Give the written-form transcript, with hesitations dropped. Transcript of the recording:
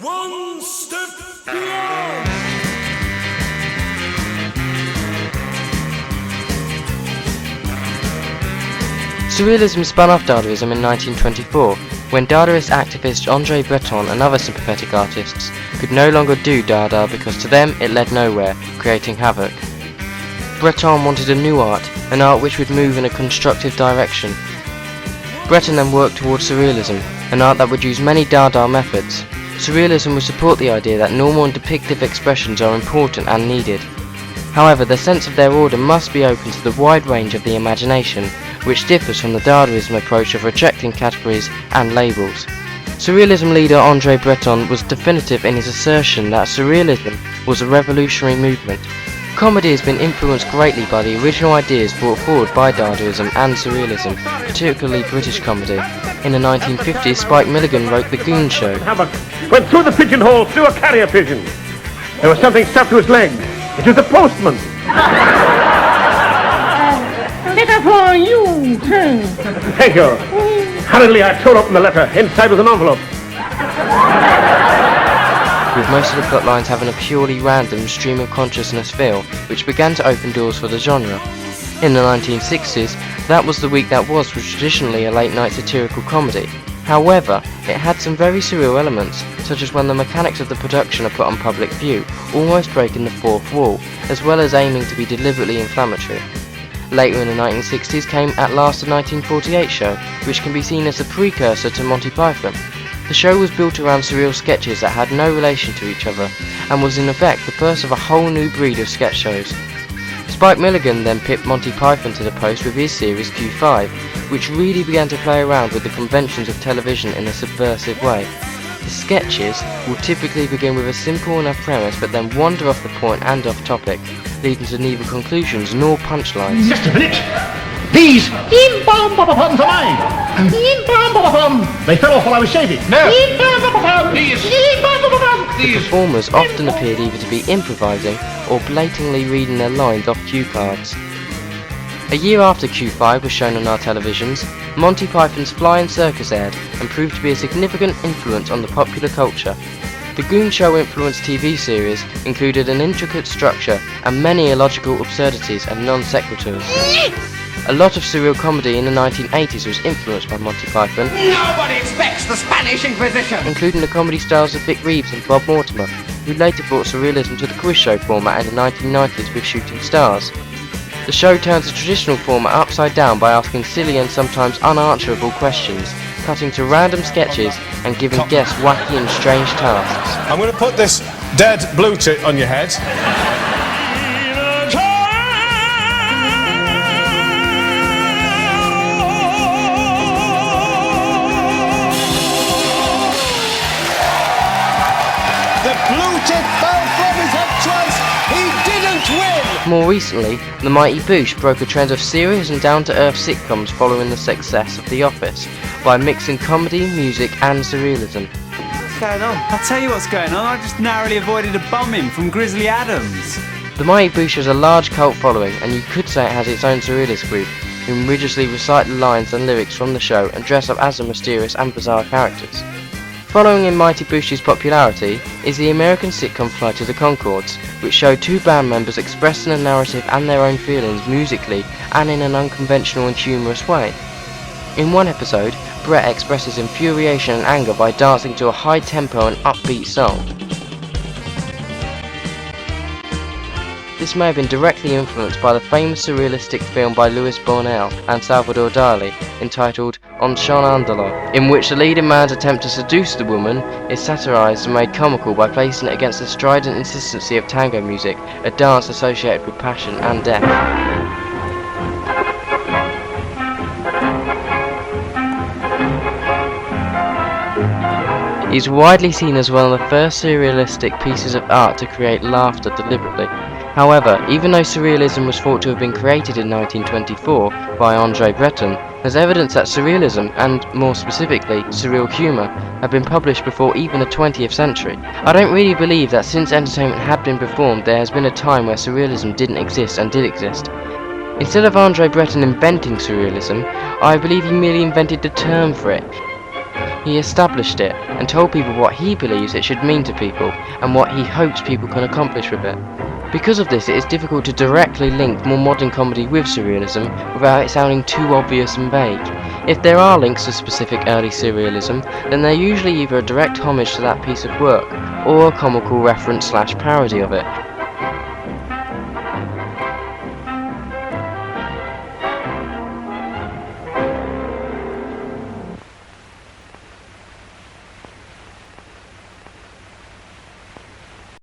One step beyond. Surrealism spun off Dadaism in 1924, when Dadaist activist André Breton and other sympathetic artists could no longer do Dada because to them it led nowhere, creating havoc. Breton wanted a new art, an art which would move in a constructive direction. Breton then worked towards Surrealism, an art that would use many Dada methods. Surrealism would support the idea that normal and depictive expressions are important and needed. However, the sense of their order must be open to the wide range of the imagination, which differs from the Dadaism approach of rejecting categories and labels. Surrealism leader André Breton was definitive in his assertion that Surrealism was a revolutionary movement. Comedy has been influenced greatly by the original ideas brought forward by Dadaism and Surrealism, particularly British comedy. In the 1950s, Spike Milligan wrote The Goon Show. Havoc went through the pigeonhole, through a carrier pigeon. There was something stuck to his leg. It was the postman. Letter for you, sir. Thank you. Hurriedly, I tore open the letter. Inside was an envelope. With most of the plot lines having a purely random stream of consciousness feel, which began to open doors for the genre. In the 1960s, That Was the Week That Was traditionally a late-night satirical comedy. However, it had some very surreal elements, such as when the mechanics of the production are put on public view, almost breaking the fourth wall, as well as aiming to be deliberately inflammatory. Later in the 1960s came At Last, a 1948 show, which can be seen as a precursor to Monty Python. The show was built around surreal sketches that had no relation to each other, and was in effect the birth of a whole new breed of sketch shows. Spike Milligan then pipped Monty Python to the post with his series Q5, which really began to play around with the conventions of television in a subversive way. The sketches will typically begin with a simple enough premise but then wander off the point and off topic, leading to neither conclusions nor punchlines. Just a minute. These im-bum-bum-bums are mine. Im-bum-bum-bum. They fell off while I was shaving. No. Im-bum-bum-bum. These. Im-bum-bum-bum. The performers often appeared either to be improvising or blatantly reading their lines off cue cards. A year after Q5 was shown on our televisions, Monty Python's Flying Circus aired and proved to be a significant influence on the popular culture. The Goon Show influenced TV series included an intricate structure and many illogical absurdities and non sequiturs. A lot of surreal comedy in the 1980s was influenced by Monty Python. Nobody expects the Spanish Inquisition. Including the comedy styles of Vic Reeves and Bob Mortimer, who later brought surrealism to the quiz show format in the 1990s with Shooting Stars. The show turns the traditional format upside down by asking silly and sometimes unanswerable questions, cutting to random sketches and giving guests wacky and strange tasks. I'm going to put this dead blue tit on your head. The blue tit fell from his head twice. He didn't win. More recently, the Mighty Boosh broke a trend of serious and down-to-earth sitcoms following the success of The Office by mixing comedy, music and surrealism. What's going on? I'll tell you what's going on. I just narrowly avoided a bumming from Grizzly Adams. The Mighty Boosh has a large cult following, and you could say it has its own surrealist group, who religiously recite the lines and lyrics from the show and dress up as the mysterious and bizarre characters. Following in Mighty Boosh's popularity is the American sitcom Flight of the Conchords, which showed two band members expressing a narrative and their own feelings musically and in an unconventional and humorous way. In one episode, Brett expresses infuriation and anger by dancing to a high-tempo and upbeat song. This may have been directly influenced by the famous surrealistic film by Luis Buñuel and Salvador Dali entitled On Shenandoah, in which the leading man's attempt to seduce the woman is satirized and made comical by placing it against the strident insistency of tango music, a dance associated with passion and death. He is widely seen as one of the first surrealistic pieces of art to create laughter deliberately. However, even though surrealism was thought to have been created in 1924 by André Breton, there's evidence that surrealism, and more specifically surreal humour, had been published before even the 20th century. I don't really believe that since entertainment had been performed there has been a time where surrealism didn't exist and did exist. Instead of André Breton inventing surrealism, I believe he merely invented the term for it. He established it and told people what he believes it should mean to people and what he hopes people can accomplish with it. Because of this, it is difficult to directly link more modern comedy with surrealism without it sounding too obvious and vague. If there are links to specific early surrealism, then they're usually either a direct homage to that piece of work or a comical reference / parody of it.